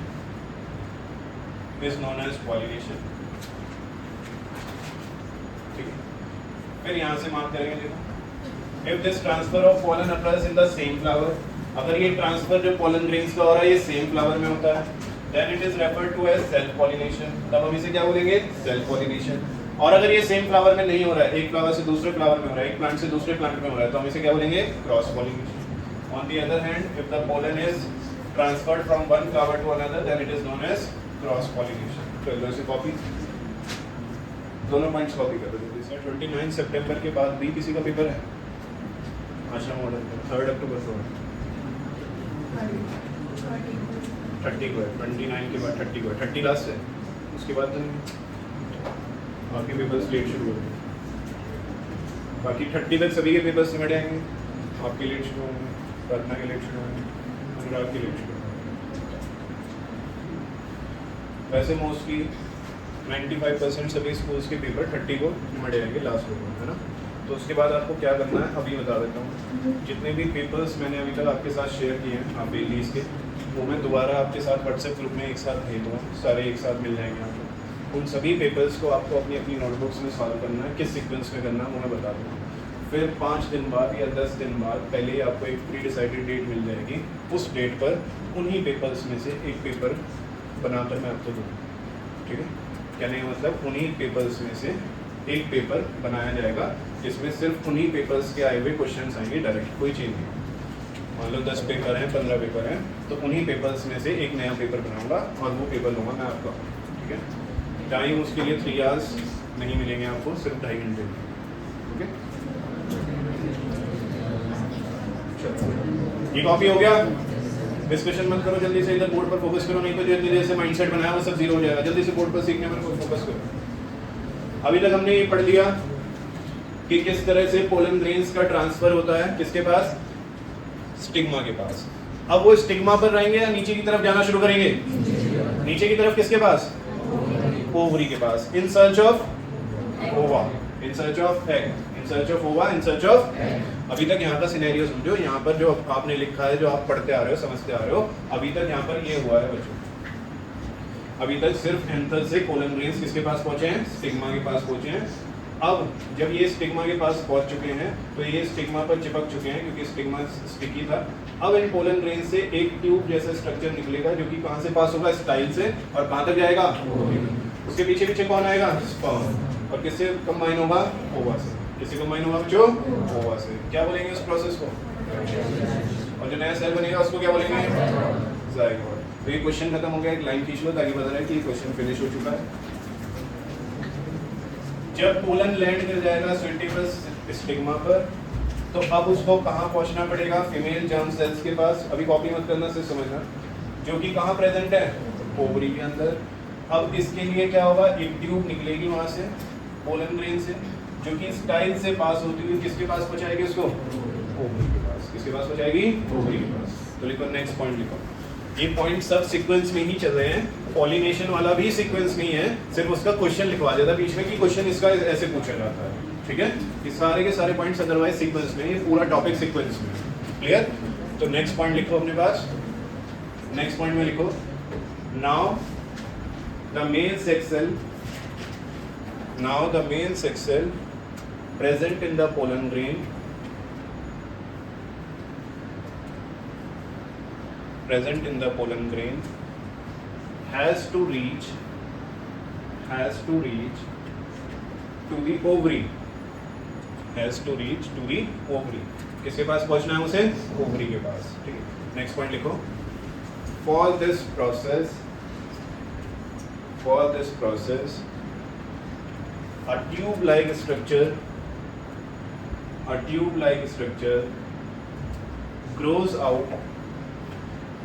ठीक है। फिर यहाँ से मार्क करेंगे, देखो if this transfer of pollen occurs in the same flower, अगर ये ट्रांसफर जो पोलन ग्रेन्स का हो रहा है ये सेम फ्लावर में होता है then it is referred to as self pollination। तब हम इसे क्या बोलेंगे? Self pollination. और अगर ये सेम फ्लावर में नहीं हो रहा है, एक फ्लावर से दूसरे फ्लावर में हो रहा है, एक प्लांट से दूसरे प्लांट में हो रहा है, तो हम इसे क्या बोलेंगे? Cross pollination. On the other hand if the pollen is transferred from one flower to another then it is known as cross pollination। तो लो इसे कॉपी, दोनों पॉइंट्स कॉपी कर दो। इसमें 29 सितंबर के बाद भी किसी का पेपर है? आशा मॉडल 3 अक्टूबर को 30 को है, 29 के बाद 30 को है, 30 लास्ट है, उसके बाद आपके पेपर्स लेट शुरू हो गए। बाकी 30 तक सभी के पेपर्स निकट आएंगे, आपके लेट शुरू होंगे, प्रार्थना के लेट शुरू होंगे, अनुराग के लेट शुरू होंगे। वैसे मोस्टली 95% सभी स्कूल्स के पेपर 30 को निकट आएंगे लास्ट में, है ना। तो उसके बाद आपको क्या करना है अभी बता देता हूँ। जितने भी पेपर्स मैंने अभी तक आपके साथ शेयर किए हैं आप डेली के, वो मैं दोबारा आपके साथ व्हाट्सएप ग्रुप में एक साथ भेज दूँगा, सारे एक साथ मिल जाएंगे आपको। उन सभी पेपर्स को आपको अपनी अपनी नोटबुक्स में सॉल्व करना है, किस सीक्वेंस में करना है वो मैं बता दूँगा। फिर 5 दिन बाद या 10 दिन बाद पहले ही आपको एक प्री डिसाइडेड डेट मिल जाएगी, उस डेट पर उन्हीं पेपर्स में से एक पेपर बनाकर मैं आपको दूँगा, ठीक है। कहने का मतलब उन्हीं पेपर्स में से एक पेपर बनाया जाएगा जिसमें सिर्फ उन्हीं पेपर्स के आए हुए क्वेश्चंस आएंगे डायरेक्ट, कोई चेंज नहीं। मान लो 10 पेपर हैं, 15 पेपर हैं, तो उन्हीं पेपर्स में से एक नया पेपर बनाऊंगा और वो पेपर लूँगा मैं आपका, ठीक है। टाइम उसके लिए 3 आवर्स नहीं मिलेंगे आपको, सिर्फ 2.5 घंटे, ओके। ये कॉपी हो गया, डिस्कशन मत करो, जल्दी से इधर बोर्ड पर फोकस करो, नहीं तो जो इतनी देर से माइंडसेट बनाया वो सब जीरो हो जाएगा। जल्दी से बोर्ड पर सीखने पर फोकस करो। अभी तक हमने ये पढ़ लिया कि किस तरह से पोलन ग्रेन्स का ट्रांसफर होता है, किसके पास? स्टिग्मा के पास। अब वो स्टिग्मा पर रहेंगे या नीचे की तरफ जाना शुरू करेंगे? नीचे की तरफ किसके पास? ओवरी के पास। इन सर्च ऑफ ओवा, in search of egg, in search of ओवा, इन सर्च ऑफ। अभी तक यहाँ का सिनेरियो समझो, यहाँ पर जो आपने लिखा है, जो आप पढ़ते आ रहे हो, समझते आ रहे हो, अभी तक यहाँ पर ये हुआ है बच्चों। अभी तक सिर्फ एंथर से पोलन ग्रेन्स किसके पास पहुंचे हैं? स्टिग्मा के पास पहुंचे हैं। अब जब ये स्टिग्मा के पास पहुंच चुके हैं तो ये स्टिग्मा पर चिपक चुके हैं क्योंकि स्टिग्मा स्टिकी था। अब इन पोलन ग्रेन से एक ट्यूब जैसा स्ट्रक्चर निकलेगा जो कि कहाँ से पास होगा, स्टाइल से, और कहाँ तक जाएगा, उसके पीछे पीछे कौन आएगा, स्पर्म, और किससे कंबाइन होगा, ओवा से। किससे कंबाइन होगा बच्चों, ओवा से। क्या बोलेंगे उस प्रोसेस को, और जो नया सेल बनेगा उसको क्या बोलेंगे, जायगोट। तो ये क्वेश्चन खत्म हो गया, एक लाइन खींच लो ताकि पता रहे कि ये क्वेश्चन फिनिश हो चुका है। जब पोलन लैंड कर जाएगा स्विटिवस स्टिग्मा पर, तो अब उसको कहाँ पहुंचना पड़ेगा, फीमेल जर्म सेल्स के पास। अभी कॉपी मत करना, सिर्फ समझना, जो कि कहाँ प्रेजेंट है, ओवरी के अंदर। अब इसके लिए क्या होगा, एक ट्यूब निकलेगी वहां से पोलन ग्रेन से, जो कि स्टाइल से पास होती हुई किसके पास पहुंचाएगी उसको, ओवरी के पास। किसके पास पहुंचाएगी, ओवरी के पास। तो लिखो, नेक्स्ट पॉइंट लिखो। ये पॉइंट सब सीक्वेंस में ही चल रहे हैं, पॉलिनेशन वाला भी सीक्वेंस नहीं है, सिर्फ उसका क्वेश्चन लिखवा देता बीच में कि क्वेश्चन इसका ऐसे पूछा जाता है, ठीक है। ये सारे के सारे पॉइंट्स अदरवाइज सीक्वेंस में, ये पूरा टॉपिक सीक्वेंस में, क्लियर। तो नेक्स्ट पॉइंट लिखो अपने पास। नेक्स्ट पॉइंट में लिखो, now the male sex cell, now the male sex cell present in the pollen grain, present in the pollen grain has to reach to the ovary, has to reach to the ovary। किसके पास पहुंचना है उसे, ovary के पास, ठीक है। Next point लिखो, for this process a tube-like structure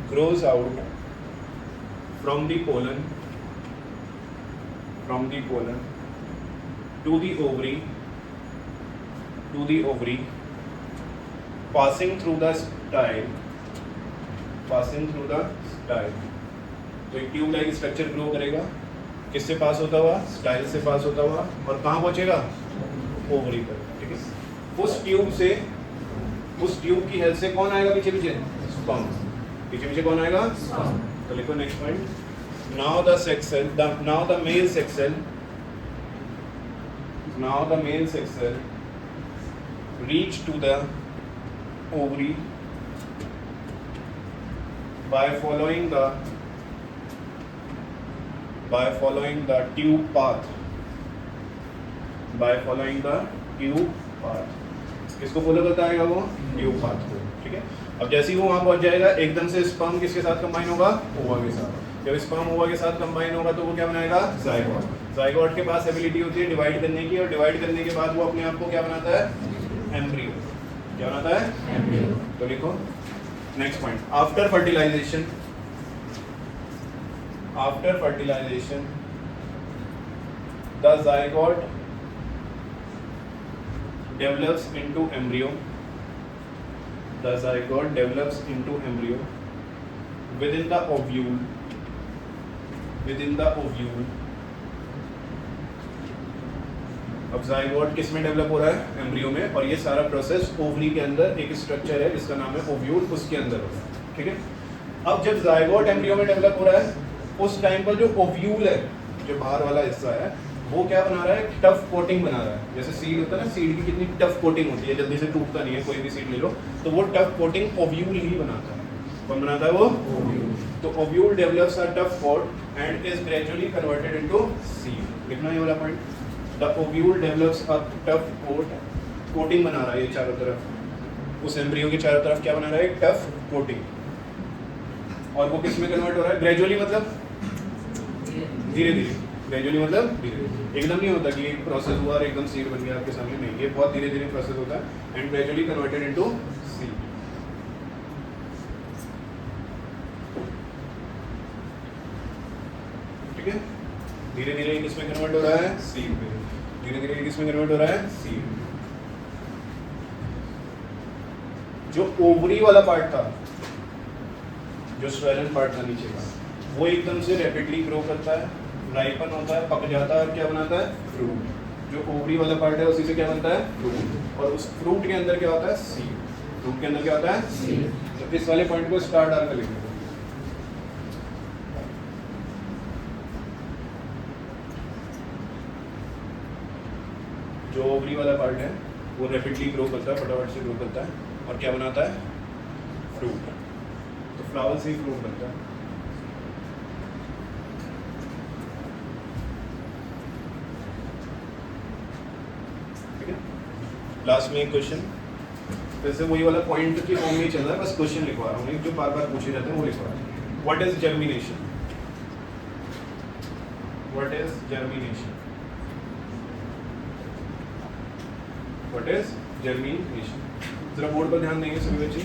grows out from the pollen to the ovary, passing through the style। तो एक ट्यूब लाइक स्ट्रक्चर ग्रो करेगा, किससे पास होता हुआ, स्टाइल से पास होता हुआ, और कहाँ पहुंचेगा, ओवरी पर, ठीक है। उस ट्यूब की हेल्प से कौन आएगा पीछे पीछे, स्पर्म। पीछे पीछे कौन आएगा, स्पर्म। तो लिखो next point, now the male sex cell reach to the ovary by following the tube path, किसको फॉलो करता है वो, ट्यूब पाथ को, ठीक है। अब जैसे ही वो वहां पहुंच जाएगा, एकदम से स्पर्म किसके साथ कंबाइन होगा, ओवा के साथ। जब स्पर्म ओवा के साथ कंबाइन होगा तो वो क्या बनाएगा, जायगोट। जायगोट के पास एबिलिटी होती है डिवाइड करने की, और डिवाइड करने के बाद वो अपने आप को क्या बनाता है, एम्ब्रियो। क्या बनाता है, एम्ब्रियो। तो लिखो next point, after fertilisation the zygote develops into embryo within the ovule अब जायगोट किस में डेवलप हो रहा है, एम्ब्रियो में, और ये सारा प्रोसेस ओवरी के अंदर एक स्ट्रक्चर है जिसका नाम है ओव्यूल, उसके अंदर हो रहा है, ठीक है। अब जब जायगोट एम्ब्रियो में डेवलप हो रहा है, उस टाइम पर जो ओव्यूल है, जो बाहर वाला हिस्सा है, वो क्या बना रहा है, टफ कोटिंग बना रहा है। जैसे सीड होता है ना, सीड की कितनी टफ कोटिंग होती है, जल्दी से टूटता नहीं है, कोई भी सीड ले लो, तो वो टफ कोटिंग ओव्यूल ही बनाता है। कौन बनाता है वो, ओव्यूल। तो ovule develops a tough coat and is gradually converted into seed. लिखना है वाला point, the ovule develops a tough coat, coating बना रहा है ये चारों तरफ, उस एम्ब्रियो के चारों तरफ क्या बना रहा है, टफ कोटिंग। और वो किस में कन्वर्ट हो रहा है, ग्रेजुअली मतलब धीरे धीरे, ग्रेजुअली मतलब धीरे, एकदम नहीं होता कि एक प्रोसेस हुआ और एकदम सीड बन गया आपके सामने, नहीं, ये बहुत धीरे धीरे प्रोसेस होता है and gradually converted into seed. ठीक है, धीरे धीरे किसमें कन्वर्ट हो रहा है, सीड में। धीरे धीरे किसमें कन्वर्ट हो रहा है, सीड में। जो ओवरी वाला पार्ट था, जो स्वेलन पार्ट था नीचे का, वो एकदम से रैपिडली ग्रो करता है, राइपन होता है, पक जाता है और क्या बनाता है, फ्रूट। जो ओवरी वाला पार्ट है उसी से क्या बनता है, फ्रूट। और उस फ्रूट के अंदर क्या होता है, सीड। फ्रूट के अंदर क्या होता है, सीड। तो इस वाले पॉइंट को स्टार डाल कर लिखो। जो ओवरी वाला पार्ट है वो रैपिडली ग्रो करता है, फटाफट से ग्रो करता है और क्या बनाता है? फ्रूट। तो फ्लावर से ही फ्रूट बनता है। ठीक है, लास्ट में एक क्वेश्चन, वैसे वही वाला पॉइंट की फॉर्म में चल रहा है, बस क्वेश्चन लिखवा रहा हूँ, जो बार बार पूछे जाते हैं वो लिखवा रहा हूँ। What is germination? What is germination? What is germination? जरा बोर्ड पर ध्यान देंगे सभी बच्चे।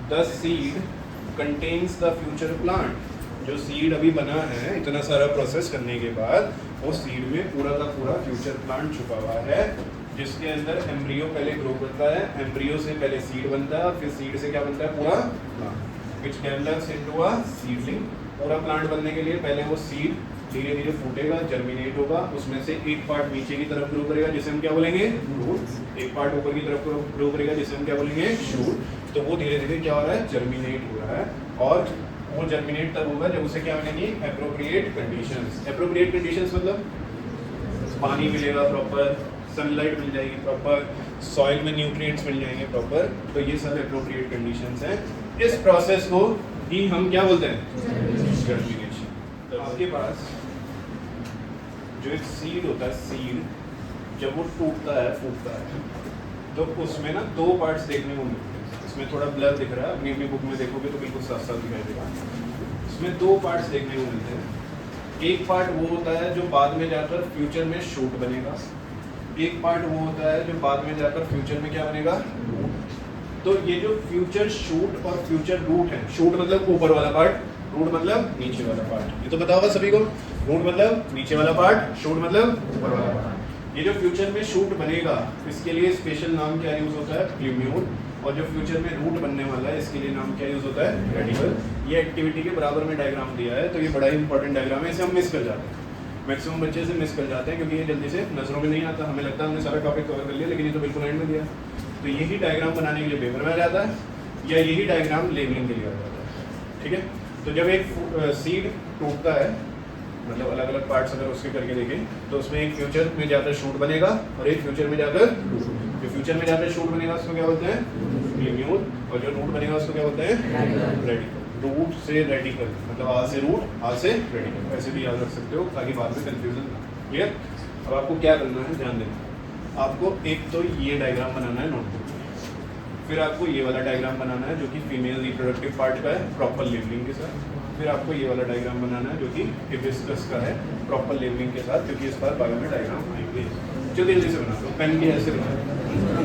The seed contains the future plant. जो सीड अभी बना है, इतना सारा प्रोसेस करने के बाद वो सीड में पूरा का पूरा फ्यूचर प्लांट छुपा हुआ है, जिसके अंदर एम्ब्रियो पहले ग्रो करता है, एम्ब्रियो से पहले सीड बनता है, फिर सीड से क्या बनता है? पूरा plant, which develops into a seedling. पूरा प्लांट बनने के लिए पहले वो सीड धीरे धीरे फूटेगा, जर्मिनेट होगा, उसमें से एक पार्ट नीचे की तरफ ग्रो करेगा जिसे हम क्या बोलेंगे? रूट। एक पार्ट ऊपर की तरफ ग्रो करेगा जिसे हम क्या बोलेंगे? शूट। तो वो धीरे धीरे क्या हो रहा है? जर्मिनेट हो रहा है, और वो जर्मिनेट तब होगा जब उसे क्या मिलेंगी? Appropriate conditions. एप्रोप्रिएट कंडीशंस मतलब पानी मिलेगा प्रॉपर, सनलाइट मिल जाएगी प्रॉपर, सॉइल में न्यूट्रिएंट्स मिल जाएंगे प्रॉपर, तो ये सब एप्रोप्रिएट कंडीशंस हैं। इस प्रोसेस को ही हम क्या बोलते हैं? जर्मिनेशन। तो आपके पास जो एक सीड होता है, सीड जब वो टूटता है, फूटता है, तो उसमें ना दो पार्ट्स देखने को मिलते हैं। इसमें थोड़ा ब्लर दिख रहा है, अपनी अपनी बुक में देखोगे तो बिल्कुल साफ साफ दिखाई देगा। इसमें दो पार्ट्स देखने को मिलते हैं। एक पार्ट वो होता है जो बाद में जाकर फ्यूचर में शूट बनेगा, एक पार्ट वो होता है जो बाद में जाकर फ्यूचर में क्या बनेगा? तो ये जो फ्यूचर शूट और फ्यूचर रूट है, शूट मतलब ऊपर वाला पार्ट, रूट मतलब नीचे वाला पार्ट, ये तो पता होगा सभी को। रूट मतलब नीचे वाला पार्ट, शूट मतलब ऊपर वाला पार्ट। ये जो फ्यूचर में शूट बनेगा, इसके लिए स्पेशल नाम क्या यूज होता है? प्ल्यूम्यूल। और जो फ्यूचर में रूट बनने वाला है, इसके लिए नाम क्या यूज होता है? रेडिकल। ये एक्टिविटी के बराबर में डायग्राम दिया है, तो ये बड़ा ही इंपॉर्टेंट डायग्राम है, इसे हम मिस कर जाते हैं। मैक्सिमम बच्चे से मिस कर जाते हैं क्योंकि ये जल्दी से नजरों में नहीं आता। हमें लगता है हमने सारा टॉपिक कवर कर लिया, लेकिन ये तो बिल्कुल एंड में दिया। तो यही डायग्राम बनाने के लिए पेपर में आ जाता है, या यही डायग्राम लेबलिंग के लिए आ जाता है। ठीक है, तो जब एक सीड टूटता है, मतलब अलग अलग पार्ट्स अगर उसके करके देखें, तो उसमें एक फ्यूचर में जाकर शूट बनेगा और एक फ्यूचर में जाकर, जो फ्यूचर में जाकर शूट बनेगा उसको क्या बोलते हैं? प्ल्यूम्यूल। और जो रूट बनेगा उसको क्या बोलते हैं? रेडिकल। रूट से रेडिकल मतलब आर से रूट, आर से रेडिकल, ऐसे भी याद रख सकते हो ताकि बाद में कंफ्यूजन ना। क्लियर? अब आपको क्या करना है, ध्यान देना। आपको एक तो ये डायग्राम बनाना है नोटबुक में, फिर आपको ये वाला डायग्राम बनाना है जो कि फीमेल रिप्रोडक्टिव पार्ट का है प्रॉपर लेबलिंग के साथ, फिर आपको ये वाला डायग्राम बनाना है जो कि हिबिस्कस का है प्रॉपर लेबलिंग के साथ, क्योंकि इस बार बायो में डायग्राम आएंगे। जल्दी जल्दी से बना दो, पेन भी ऐसे बना दो।